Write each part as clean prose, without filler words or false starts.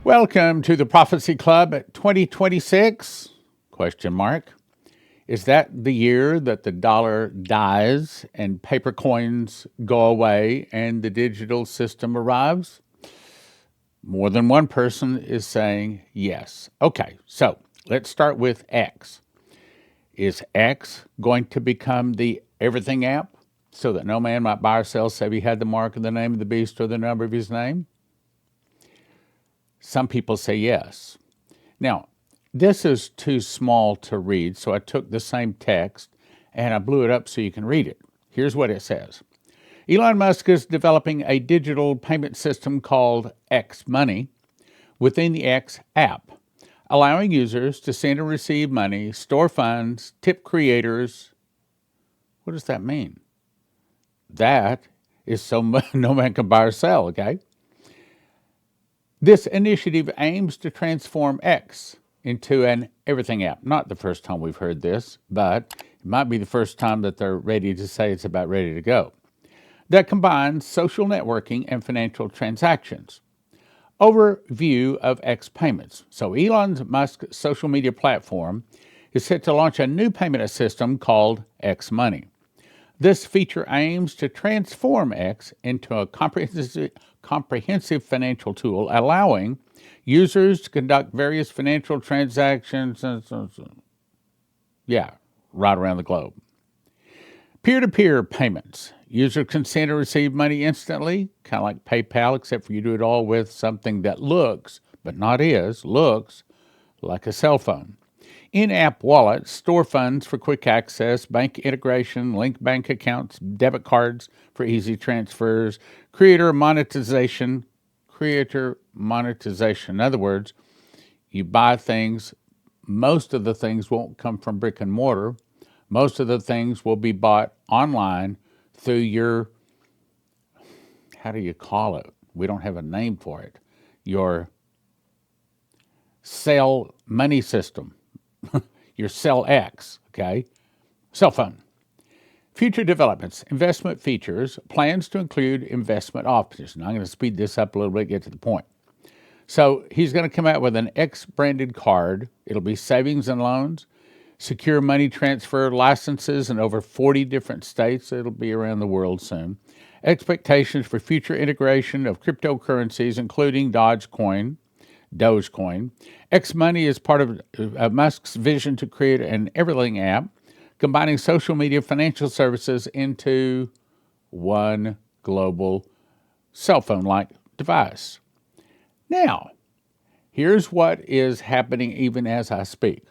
Welcome to the Prophecy Club at 2026? Question mark. Is that the year that the dollar dies and paper coins go away and the digital system arrives? More than one person is saying yes. Okay, so let's start with X. Is X going to become the everything app so that no man might buy or sell save he had the mark of the name of the beast or the number of his name? Some people say yes. Now, this is too small to read, so I took the same text and I blew it up so you can read it. Here's what it says. Elon Musk is developing a digital payment system called X Money within the X app, allowing users to send and receive money, store funds, tip creators. What does that mean? That is so no man can buy or sell, okay? This initiative aims to transform X into an everything app. Not the first time we've heard this, but it might be the first time that they're ready to say it's about ready to go. That combines social networking and financial transactions. Overview of X payments. So Elon Musk's social media platform is set to launch a new payment system called X Money. This feature aims to transform X into a comprehensive financial tool, allowing users to conduct various financial transactions, right around the globe. Peer-to-peer payments. User can send or receive money instantly, kind of like PayPal, except for you do it all with something that looks, but not is, looks like a cell phone. In-app wallets store funds for quick access, bank integration, link bank accounts, debit cards for easy transfers, creator monetization. In other words, you buy things, most of the things won't come from brick and mortar. Most of the things will be bought online through your, how do you call it? We don't have a name for it. Your cell money system. Your Cell X, okay? Cell phone. Future developments, investment features, plans to include investment options. Now I'm going to speed this up a little bit, get to the point. So he's going to come out with an X-branded card. It'll be savings and loans, secure money transfer licenses in over 40 different states. It'll be around the world soon. Expectations for future integration of cryptocurrencies, including Dogecoin. X Money is part of Musk's vision to create an everything app, combining social media financial services into one global cell phone-like device. Now, here's what is happening even as I speak.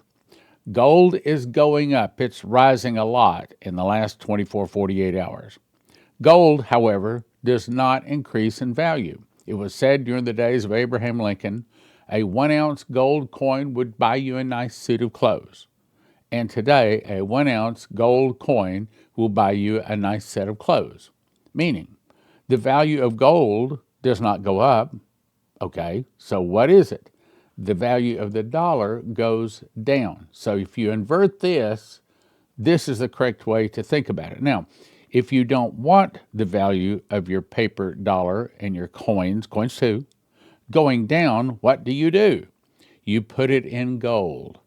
Gold is going up. It's rising a lot in the last 24, 48 hours. Gold, however, does not increase in value. It was said during the days of Abraham Lincoln, a 1-ounce gold coin would buy you a nice suit of clothes. And today, a 1-ounce gold coin will buy you a nice set of clothes. Meaning, the value of gold does not go up. Okay, so what is it? The value of the dollar goes down. So if you invert this, this is the correct way to think about it. Now, if you don't want the value of your paper dollar and your coins too, going down, what do? You put it in gold.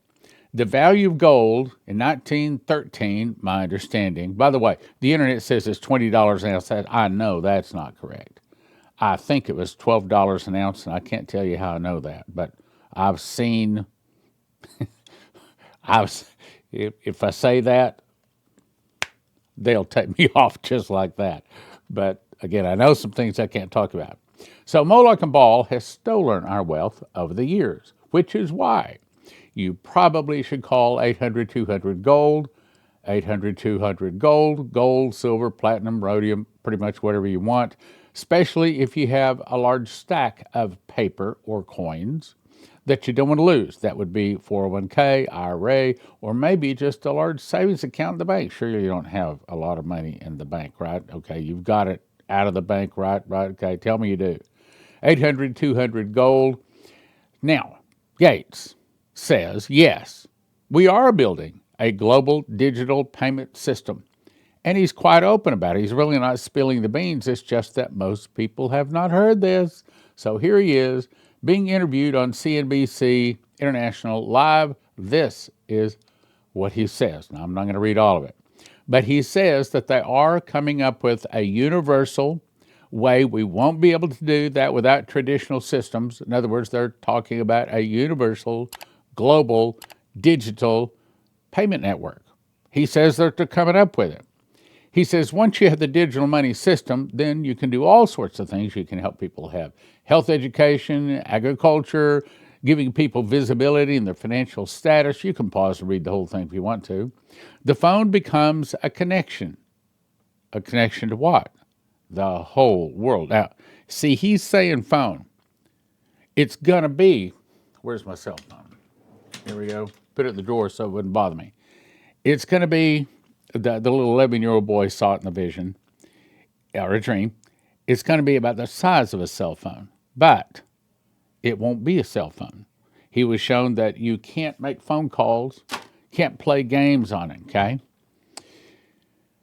The value of gold in 1913, my understanding, by the way, the internet says it's $20 an ounce. I know that's not correct. I think it was $12 an ounce, and I can't tell you how I know that, but I've seen, if I say that, they'll take me off just like that. But again, I know some things I can't talk about. So Moloch and Baal has stolen our wealth over the years, which is why you probably should call 800-200 gold, 800-200 gold, silver, platinum, rhodium, pretty much whatever you want, especially if you have a large stack of paper or coins that you don't want to lose. That would be 401k, IRA, or maybe just a large savings account in the bank. Sure, you don't have a lot of money in the bank, right? Okay, you've got it out of the bank, right? Okay, tell me you do. 800-200 gold. Now, Gates says, yes, we are building a global digital payment system. And he's quite open about it. He's really not spilling the beans. It's just that most people have not heard this. So here he is Being interviewed on CNBC International Live, this is what he says. Now, I'm not going to read all of it, but he says that they are coming up with a universal way. We won't be able to do that without traditional systems. In other words, they're talking about a universal, global, digital payment network. He says that they're coming up with it. He says once you have the digital money system, then you can do all sorts of things. You can help people have health education, agriculture, giving people visibility in their financial status. You can pause and read the whole thing if you want to. The phone becomes a connection. A connection to what? The whole world. Now, see, he's saying phone. It's going to be, where's my cell phone? Here we go. Put it in the drawer so it wouldn't bother me. It's going to be, the little 11-year-old boy saw it in a vision, or a dream. It's going to be about the size of a cell phone, but it won't be a cell phone. He was shown that you can't make phone calls, can't play games on it, okay?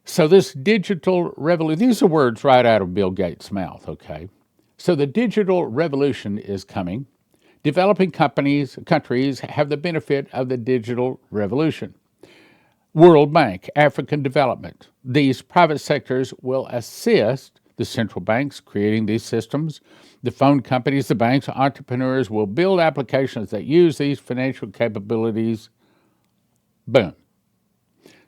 So this digital revolution, these are words right out of Bill Gates' mouth, okay? So the digital revolution is coming. Developing countries have the benefit of the digital revolution. World Bank, African Development. These private sectors will assist the central banks creating these systems. The phone companies, the banks, entrepreneurs will build applications that use these financial capabilities. Boom.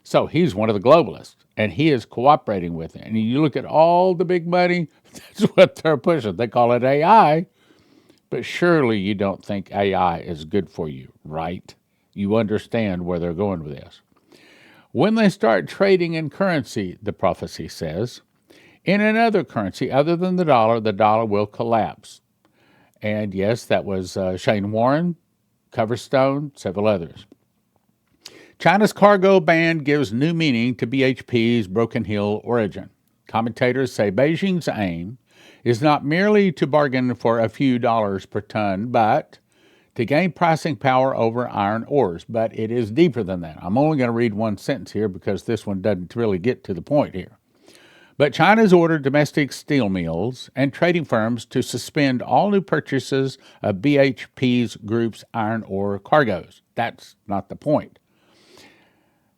So he's one of the globalists, and he is cooperating with it. And you look at all the big money, that's what they're pushing. They call it AI, but surely you don't think AI is good for you, right? You understand where they're going with this. When they start trading in currency, the prophecy says, in another currency other than the dollar will collapse. And yes, that was Shane Warren, Coverstone, several others. China's cargo ban gives new meaning to BHP's Broken Hill origin. Commentators say Beijing's aim is not merely to bargain for a few dollars per ton, but to gain pricing power over iron ores. But it is deeper than that. I'm only going to read one sentence here because this one doesn't really get to the point here. But China's ordered domestic steel mills and trading firms to suspend all new purchases of BHP's group's iron ore cargoes. That's not the point.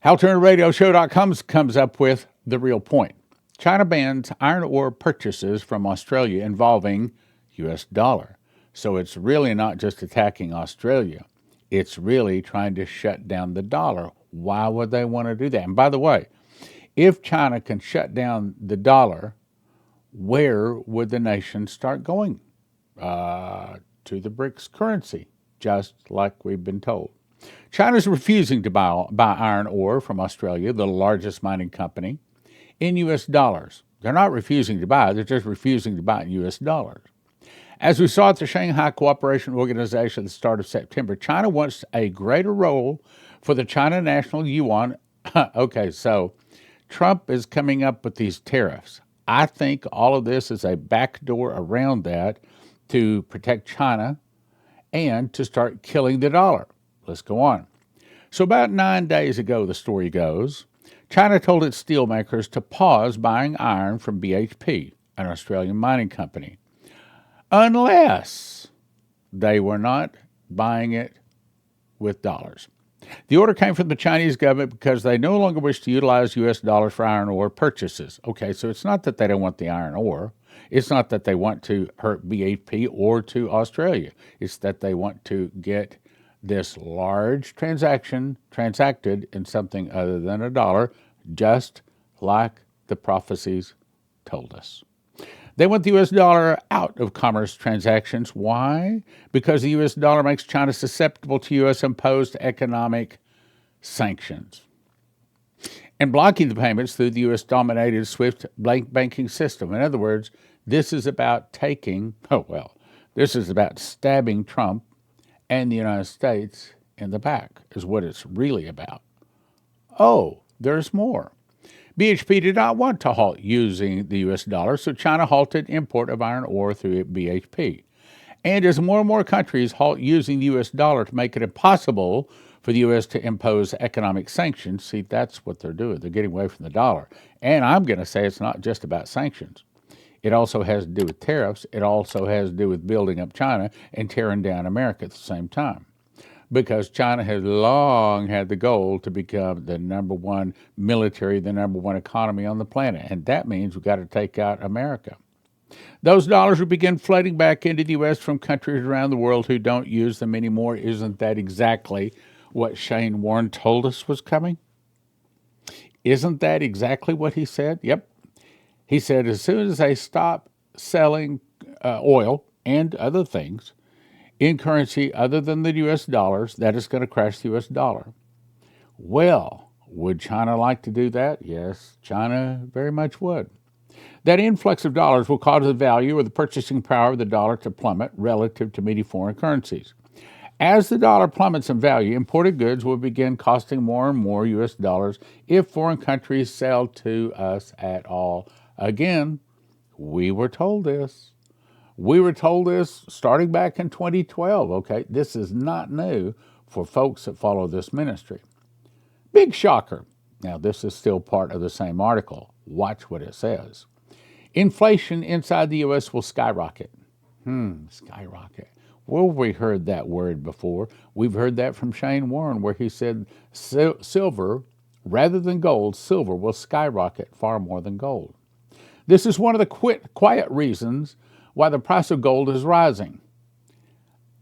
HalTurnerRadioShow.com comes up with the real point. China bans iron ore purchases from Australia involving U.S. dollar. So it's really not just attacking Australia. It's really trying to shut down the dollar. Why would they want to do that? And by the way, if China can shut down the dollar, where would the nation start going? To the BRICS currency, just like we've been told. China's refusing to buy iron ore from Australia, the largest mining company, in U.S. dollars. They're not refusing to buy, they're just refusing to buy in U.S. dollars. As we saw at the Shanghai Cooperation Organization at the start of September, China wants a greater role for the China national yuan. Okay, so Trump is coming up with these tariffs. I think all of this is a backdoor around that to protect China and to start killing the dollar. Let's go on. So about 9 days ago, the story goes, China told its steelmakers to pause buying iron from BHP, an Australian mining company, unless they were not buying it with dollars. The order came from the Chinese government because they no longer wish to utilize U.S. dollars for iron ore purchases. Okay, so it's not that they don't want the iron ore. It's not that they want to hurt BHP or to Australia. It's that they want to get this large transaction transacted in something other than a dollar, just like the prophecies told us. They want the U.S. dollar out of commerce transactions. Why? Because the U.S. dollar makes China susceptible to U.S.-imposed economic sanctions and blocking the payments through the U.S.-dominated SWIFT banking system. In other words, this is about this is about stabbing Trump and the United States in the back, is what it's really about. Oh, there's more. BHP did not want to halt using the U.S. dollar, so China halted import of iron ore through BHP. And as more and more countries halt using the U.S. dollar to make it impossible for the U.S. to impose economic sanctions, see, that's what they're doing. They're getting away from the dollar. And I'm going to say it's not just about sanctions. It also has to do with tariffs. It also has to do with building up China and tearing down America at the same time. Because China has long had the goal to become the number one military, the number one economy on the planet. And that means we've got to take out America. Those dollars will begin flooding back into the U.S. from countries around the world who don't use them anymore. Isn't that exactly what Shane Warren told us was coming? Isn't that exactly what he said? Yep. He said as soon as they stop selling oil and other things in currency other than the U.S. dollars, that is going to crash the U.S. dollar. Well, would China like to do that? Yes, China very much would. That influx of dollars will cause the value or the purchasing power of the dollar to plummet relative to many foreign currencies. As the dollar plummets in value, imported goods will begin costing more and more U.S. dollars if foreign countries sell to us at all. Again, we were told this. We were told this starting back in 2012, okay? This is not new for folks that follow this ministry. Big shocker. Now, this is still part of the same article. Watch what it says. Inflation inside the U.S. will skyrocket. Skyrocket. Well, we heard that word before. We've heard that from Shane Warren, where he said silver, rather than gold, silver will skyrocket far more than gold. This is one of the quiet reasons why the price of gold is rising.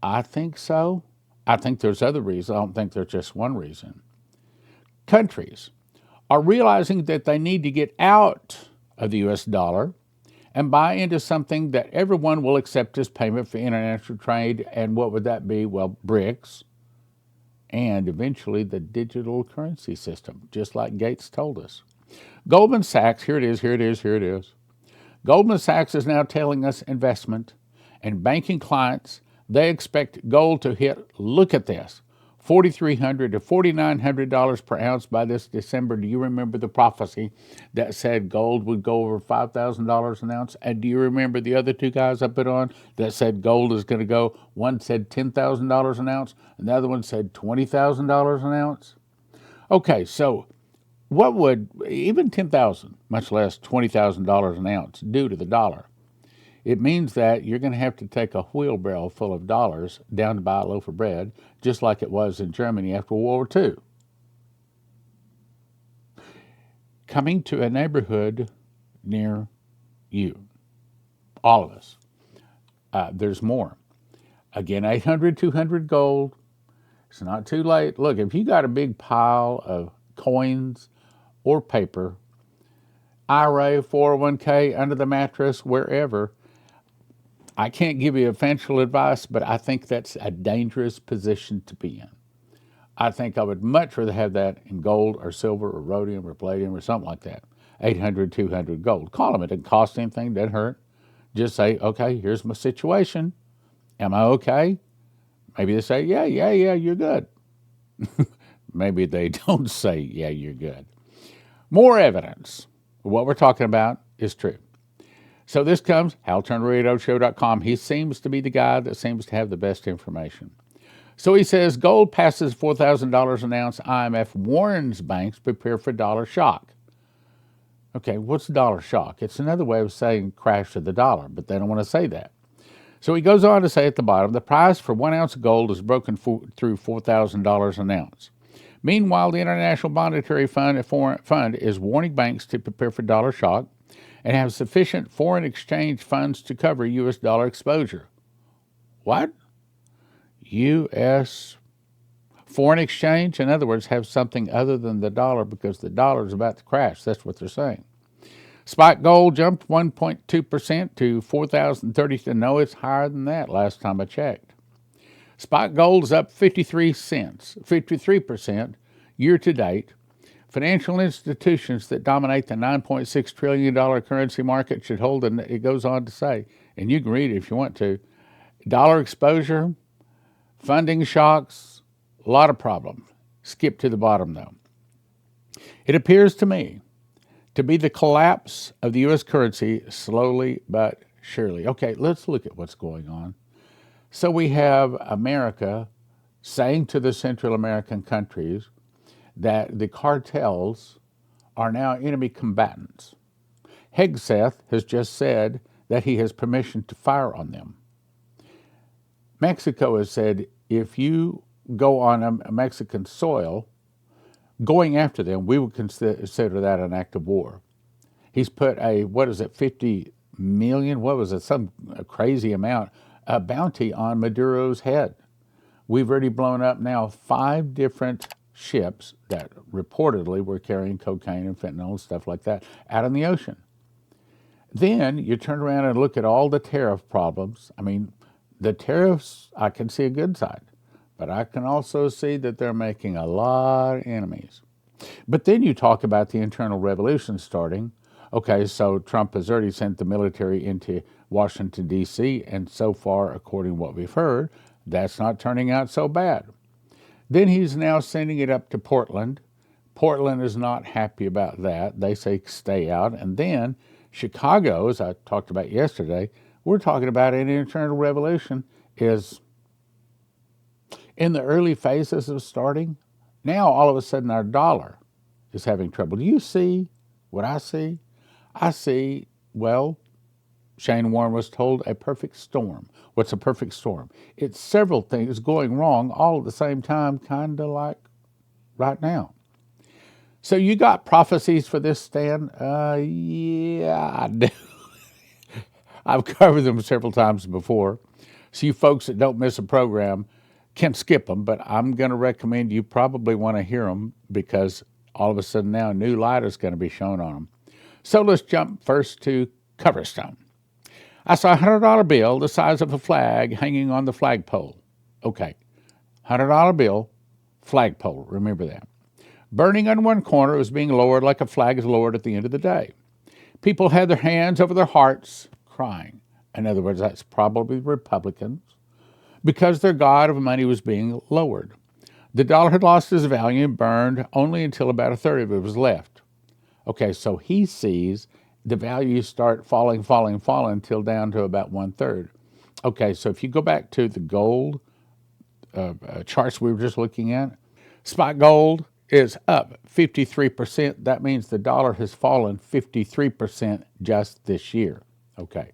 I think so. I think there's other reasons. I don't think there's just one reason. Countries are realizing that they need to get out of the U.S. dollar and buy into something that everyone will accept as payment for international trade. And what would that be? Well, BRICS and eventually the digital currency system, just like Gates told us. Goldman Sachs, here it is. Goldman Sachs is now telling us investment and banking clients, they expect gold to hit, look at this, $4,300 to $4,900 per ounce by this December. Do you remember the prophecy that said gold would go over $5,000 an ounce? And do you remember the other two guys I put on that said gold is going to go, one said $10,000 an ounce, and the other one said $20,000 an ounce? Okay, so what would even $10,000, much less $20,000 an ounce, do to the dollar? It means that you're going to have to take a wheelbarrow full of dollars down to buy a loaf of bread, just like it was in Germany after World War II. Coming to a neighborhood near you. All of us. There's more. Again, 800, 200 gold. It's not too late. Look, if you got a big pile of coins or paper, IRA, 401k, under the mattress, wherever, I can't give you financial advice, but I think that's a dangerous position to be in. I think I would much rather have that in gold or silver or rhodium or palladium or something like that. 800, 200 gold. Call them. It doesn't cost anything. Doesn't hurt. Just say, okay, here's my situation. Am I okay? Maybe they say, yeah, you're good. Maybe they don't say, yeah, you're good. More evidence. What we're talking about is true. So this comes, HalTurnerRadioShow.com. He seems to be the guy that seems to have the best information. So he says, gold passes $4,000 an ounce. IMF warns banks prepare for dollar shock. Okay, what's dollar shock? It's another way of saying crash of the dollar, but they don't want to say that. So he goes on to say at the bottom, the price for 1 ounce of gold is broken through $4,000 an ounce. Meanwhile, the International Monetary Fund is warning banks to prepare for dollar shock and have sufficient foreign exchange funds to cover U.S. dollar exposure. What? U.S. foreign exchange? In other words, have something other than the dollar because the dollar is about to crash. That's what they're saying. Spot gold jumped 1.2% to $4,030. No, it's higher than that last time I checked. Spot gold is up 53 cents, 53% year to date. Financial institutions that dominate the $9.6 trillion currency market should hold, and it goes on to say, and you can read it if you want to, dollar exposure, funding shocks, a lot of problems. Skip to the bottom, though. It appears to me to be the collapse of the U.S. currency slowly but surely. Okay, let's look at what's going on. So we have America saying to the Central American countries that the cartels are now enemy combatants. Hegseth has just said that he has permission to fire on them. Mexico has said if you go on a Mexican soil, going after them, we would consider that an act of war. He's put a, 50 million, some crazy amount, a bounty on Maduro's head. We've already blown up now 5 different ships that reportedly were carrying cocaine and fentanyl and stuff like that out in the ocean. Then you turn around and look at all the tariff problems. I mean, the tariffs, I can see a good side, but I can also see that they're making a lot of enemies. But then you talk about the internal revolution starting. Okay, so Trump has already sent the military into Washington, D.C., and so far, according to what we've heard, that's not turning out so bad. Then he's now sending it up to Portland. Portland is not happy about that. They say stay out. And then Chicago, as I talked about yesterday, we're talking about an internal revolution is in the early phases of starting. Now, all of a sudden, our dollar is having trouble. Do you see what I see? I see, well, Shane Warren was told a perfect storm. What's a perfect storm? It's several things going wrong all at the same time, kind of like right now. So you got prophecies for this, Stan? Yeah, I do. I've covered them several times before. So you folks that don't miss a program can skip them, but I'm going to recommend you probably want to hear them because all of a sudden now a new light is going to be shown on them. So let's jump first to Coverstone. I saw a $100 bill the size of a flag hanging on the flagpole. Okay, $100 bill, flagpole, remember that. Burning on one corner, it was being lowered like a flag is lowered at the end of the day. People had their hands over their hearts, crying. In other words, that's probably Republicans, because their god of money was being lowered. The dollar had lost its value and burned only until about a third of it was left. Okay, so he sees the values start falling until down to about 1/3. Okay, so if you go back to the gold charts we were just looking at, spot gold is up 53%. That means the dollar has fallen 53% just this year. Okay.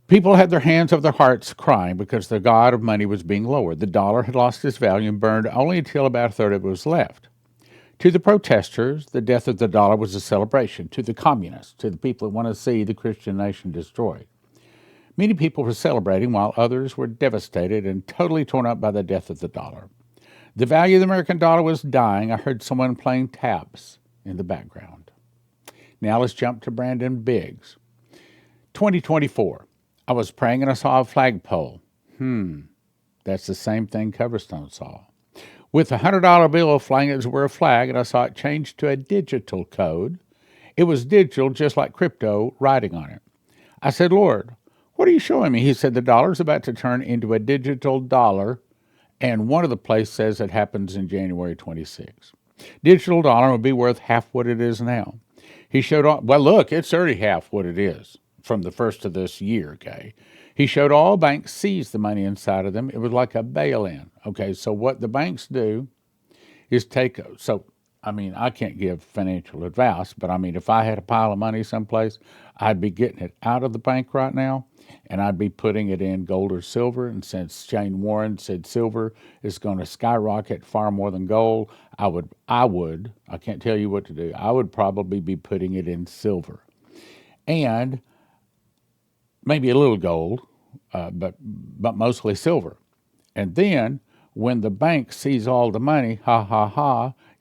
People had their hands over their hearts crying because their god of money was being lowered. The dollar had lost its value and burned only until about a third of it was left. To the protesters, the death of the dollar was a celebration. To the communists, to the people who want to see the Christian nation destroyed. Many people were celebrating while others were devastated and totally torn up by the death of the dollar. The value of the American dollar was dying. I heard someone playing taps in the background. Now let's jump to Brandon Biggs. 2024. I was praying and I saw a flagpole. That's the same thing Coverstone saw. With a $100 bill flying as were a flag, and I saw it change to a digital code. It was digital, just like crypto, writing on it. I said, Lord, what are you showing me? He said, the dollar's about to turn into a digital dollar, and one of the places says it happens in January 26. Digital dollar will be worth half what it is now. He showed, well, look, it's already half what it is from the first of this year, okay? He showed all banks seized the money inside of them. It was like a bail-in. Okay, so what the banks do is I can't give financial advice, but if I had a pile of money someplace, I'd be getting it out of the bank right now, and I'd be putting it in gold or silver. And since Shane Warren said silver is going to skyrocket far more than gold, I can't tell you what to do. I would probably be putting it in silver. And maybe a little gold, but mostly silver. And then when the bank sees all the money,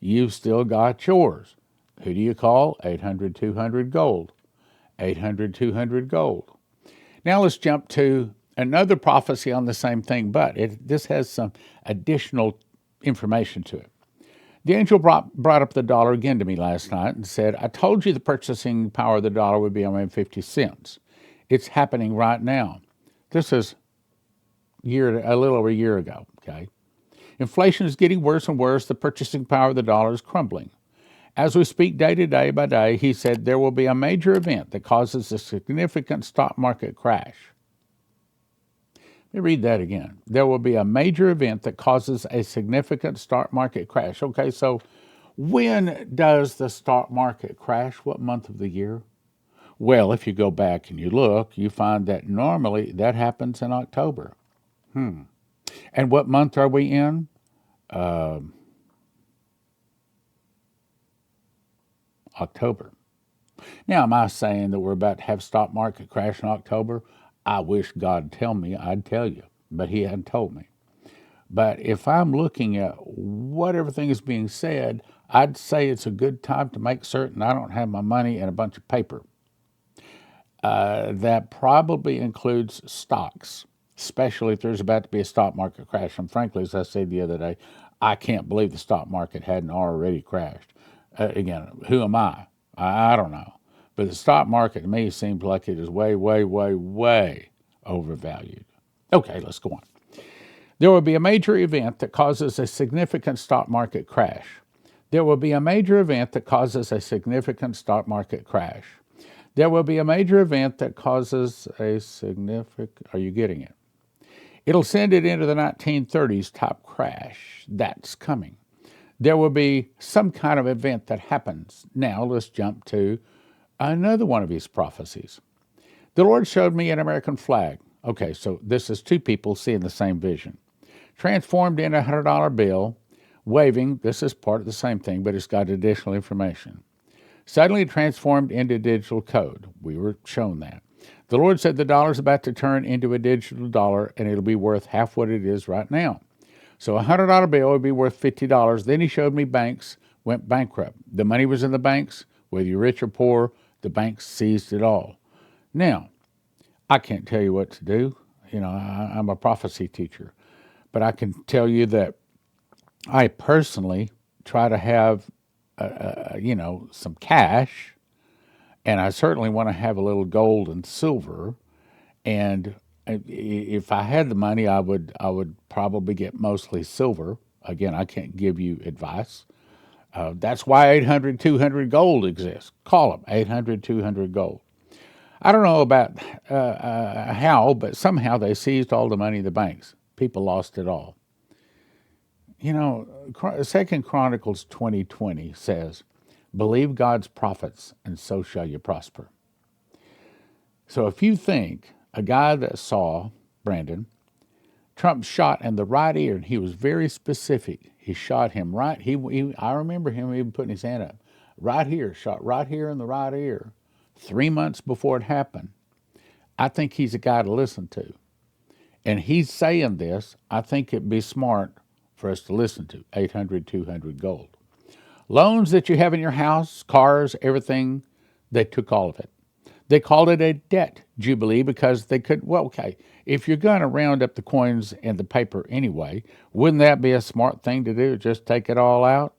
you've still got yours. Who do you call? 800-200-GOLD. 800-200 gold. Now let's jump to another prophecy on the same thing, but this has some additional information to it. The angel brought up the dollar again to me last night and said, I told you the purchasing power of the dollar would be around 50 cents. It's happening right now. This is a little over a year ago, okay? Inflation is getting worse and worse. The purchasing power of the dollar is crumbling. As we speak day to day by day, he said there will be a major event that causes a significant stock market crash. Let me read that again. There will be a major event that causes a significant stock market crash. Okay, so when does the stock market crash? What month of the year? Well, if you go back and you look, you find that normally that happens in October. And what month are we in? October. Now, am I saying that we're about to have stock market crash in October? I wish God would tell me, I'd tell you, but he hadn't told me. But if I'm looking at what everything is being said, I'd say it's a good time to make certain I don't have my money in a bunch of paper. That probably includes stocks, especially if there's about to be a stock market crash. And frankly, as I said the other day, I can't believe the stock market hadn't already crashed. Again, who am I? I don't know. But the stock market to me seems like it is way, way, way, way overvalued. Okay, let's go on. There will be a major event that causes a significant stock market crash. There will be a major event that causes a significant stock market crash. There will be a major event that causes a significant, are you getting it? It'll send it into the 1930s type crash. That's coming. There will be some kind of event that happens. Now let's jump to another one of his prophecies. The Lord showed me an American flag. Okay, so this is two people seeing the same vision. Transformed in a $100 bill, waving, this is part of the same thing, but it's got additional information. Suddenly transformed into digital code. We were shown that. The Lord said the dollar's about to turn into a digital dollar and it'll be worth half what it is right now. So a $100 bill would be worth $50. Then he showed me banks went bankrupt. The money was in the banks. Whether you're rich or poor, the banks seized it all. Now, I can't tell you what to do. I'm a prophecy teacher. But I can tell you that I personally try to have, some cash, and I certainly want to have a little gold and silver. And if I had the money, I would probably get mostly silver. Again, I can't give you advice. That's why 800-200 gold exists. Call them 800-200 gold. I don't know about how, but somehow they seized all the money in the banks. People lost it all. 2 Chronicles 20:20 says, believe God's prophets, and so shall you prosper. So if you think a guy that saw, Brandon, Trump shot in the right ear, and he was very specific. He shot him right, I remember him even putting his hand up. Right here, shot right here in the right ear, 3 months before it happened. I think he's a guy to listen to. And he's saying this, I think it'd be smart for us to listen to, 800-200 gold. Loans that you have in your house, cars, everything, they took all of it. They called it a debt jubilee because they could, if you're going to round up the coins and the paper anyway, wouldn't that be a smart thing to do? Just take it all out?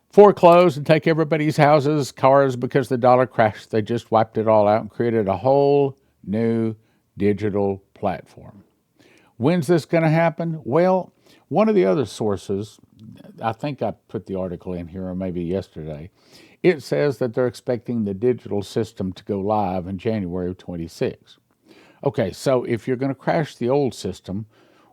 Foreclose and take everybody's houses, cars, because the dollar crashed. They just wiped it all out and created a whole new digital platform. When's this going to happen? Well, one of the other sources, I think I put the article in here or maybe yesterday, it says that they're expecting the digital system to go live in January of 26. Okay, so if you're going to crash the old system,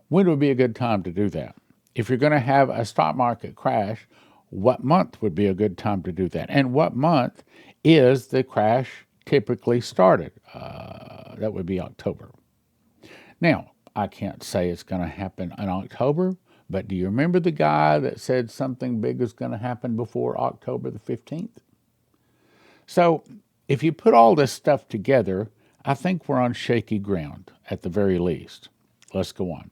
when would be a good time to do that? If you're going to have a stock market crash, what month would be a good time to do that? And what month is the crash typically started? That would be October. Now, I can't say it's going to happen in October, but do you remember the guy that said something big is going to happen before October the 15th? So if you put all this stuff together, I think we're on shaky ground at the very least. Let's go on.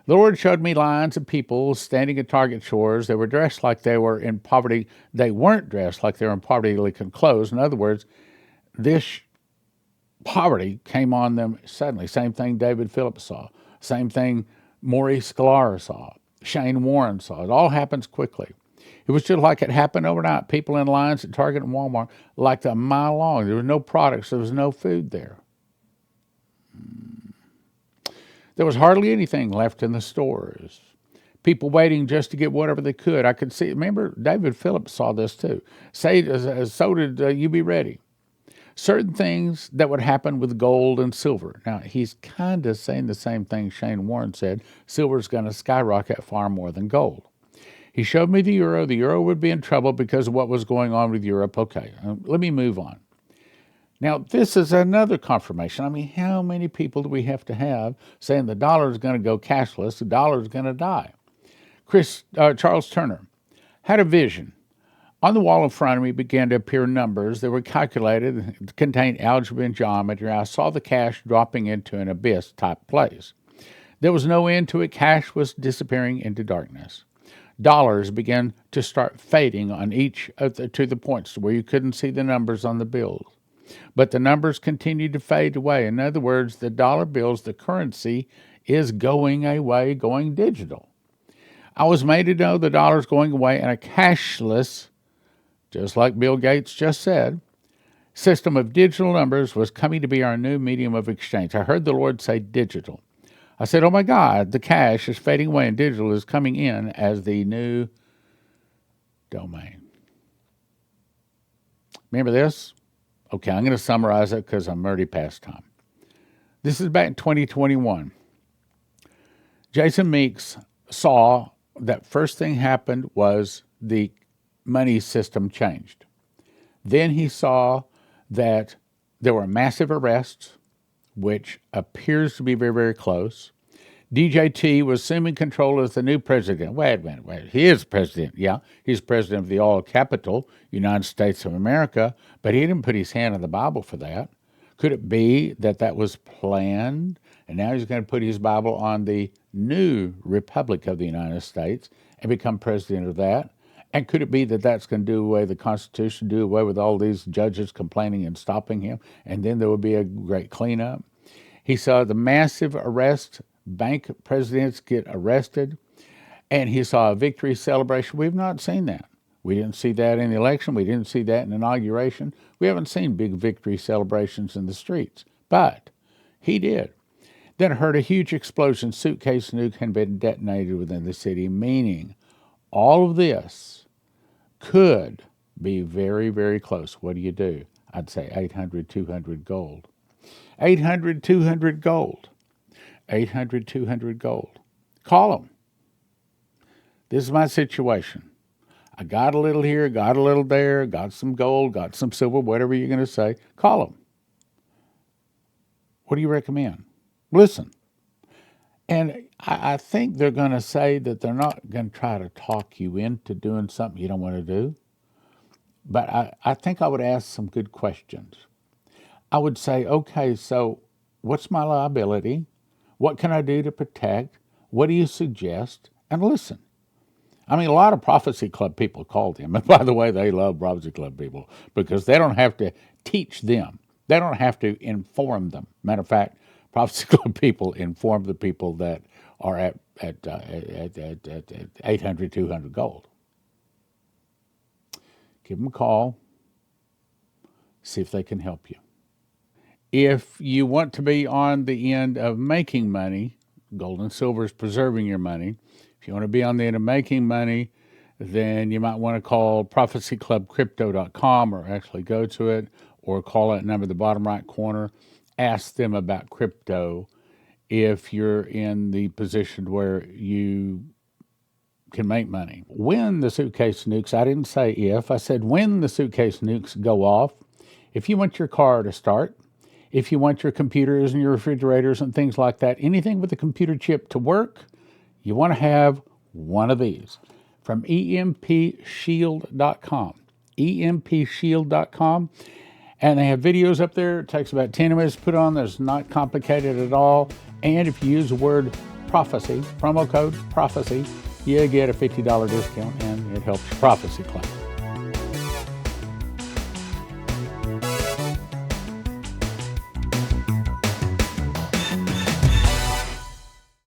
The Lord showed me lines of people standing at Target stores. They were dressed like they were in poverty. They weren't dressed like they were in poverty-stricken clothes. In other words, this poverty came on them suddenly. Same thing David Phillips saw. Same thing Maurice Sklar saw. Shane Warren saw. It all happens quickly. It was just like it happened overnight. People in lines at Target and Walmart, like a mile long. There was no products. There was no food there. There was hardly anything left in the stores. People waiting just to get whatever they could. I could see, remember, David Phillips saw this too. So did You Be Ready. Certain things that would happen with gold and silver. Now, he's kind of saying the same thing Shane Warren said. Silver's going to skyrocket far more than gold. He showed me the euro. The euro would be in trouble because of what was going on with Europe. Okay, let me move on. Now, this is another confirmation. I mean, how many people do we have to have saying the dollar is going to go cashless, the dollar is going to die? Charles Turner had a vision. On the wall in front of me began to appear numbers that were calculated, contained algebra and geometry. I saw the cash dropping into an abyss-type place. There was no end to it. Cash was disappearing into darkness. Dollars began to start fading on each to the points where you couldn't see the numbers on the bills. But the numbers continued to fade away. In other words, the dollar bills, the currency, is going away, going digital. I was made to know the dollar's going away and a cashless, just like Bill Gates just said, system of digital numbers was coming to be our new medium of exchange. I heard the Lord say digital. I said, oh my God, the cash is fading away and digital is coming in as the new domain. Remember this? Okay, I'm going to summarize it because I'm already past time. This is back in 2021. Jason Meeks saw that first thing happened was the money system changed. Then he saw that there were massive arrests, which appears to be very, very close. DJT was assuming control as the new president. Wait a minute. He is president, yeah. He's president of the all capital, United States of America, but he didn't put his hand on the Bible for that. Could it be that that was planned, and now he's going to put his Bible on the new Republic of the United States and become president of that? And could it be that that's going to do away with the Constitution, do away with all these judges complaining and stopping him, and then there would be a great cleanup? He saw the massive arrest, bank presidents get arrested, and he saw a victory celebration. We've not seen that. We didn't see that in the election. We didn't see that in inauguration. We haven't seen big victory celebrations in the streets, but he did. Then I heard a huge explosion. Suitcase nuke had been detonated within the city, meaning all of this could be very, very close. What do? I'd say 800, 200 gold. 800, 200 gold. 800, 200 gold. Call them. This is my situation. I got a little here, got a little there, got some gold, got some silver, whatever you're going to say. Call them. What do you recommend? Listen. And I think they're going to say that they're not going to try to talk you into doing something you don't want to do. But I think I would ask some good questions. I would say, okay, so what's my liability? What can I do to protect? What do you suggest? And listen. I mean, a lot of Prophecy Club people called him. And by the way, they love Prophecy Club people because they don't have to teach them. They don't have to inform them. Matter of fact, Prophecy Club people inform the people that are at 800, 200 gold. Give them a call. See if they can help you. If you want to be on the end of making money, gold and silver is preserving your money. If you want to be on the end of making money, then you might want to call prophecyclubcrypto.com or actually go to it or call that number at the bottom right corner. Ask them about crypto if you're in the position where you can make money. When the suitcase nukes, I didn't say if, I said when the suitcase nukes go off, if you want your car to start, if you want your computers and your refrigerators and things like that, anything with a computer chip to work, you want to have one of these from EMPShield.com. EMPShield.com. And they have videos up there. It takes about 10 minutes to put on. It's not complicated at all. And if you use the word prophecy, promo code prophecy, you get a $50 discount and it helps your Prophecy Club.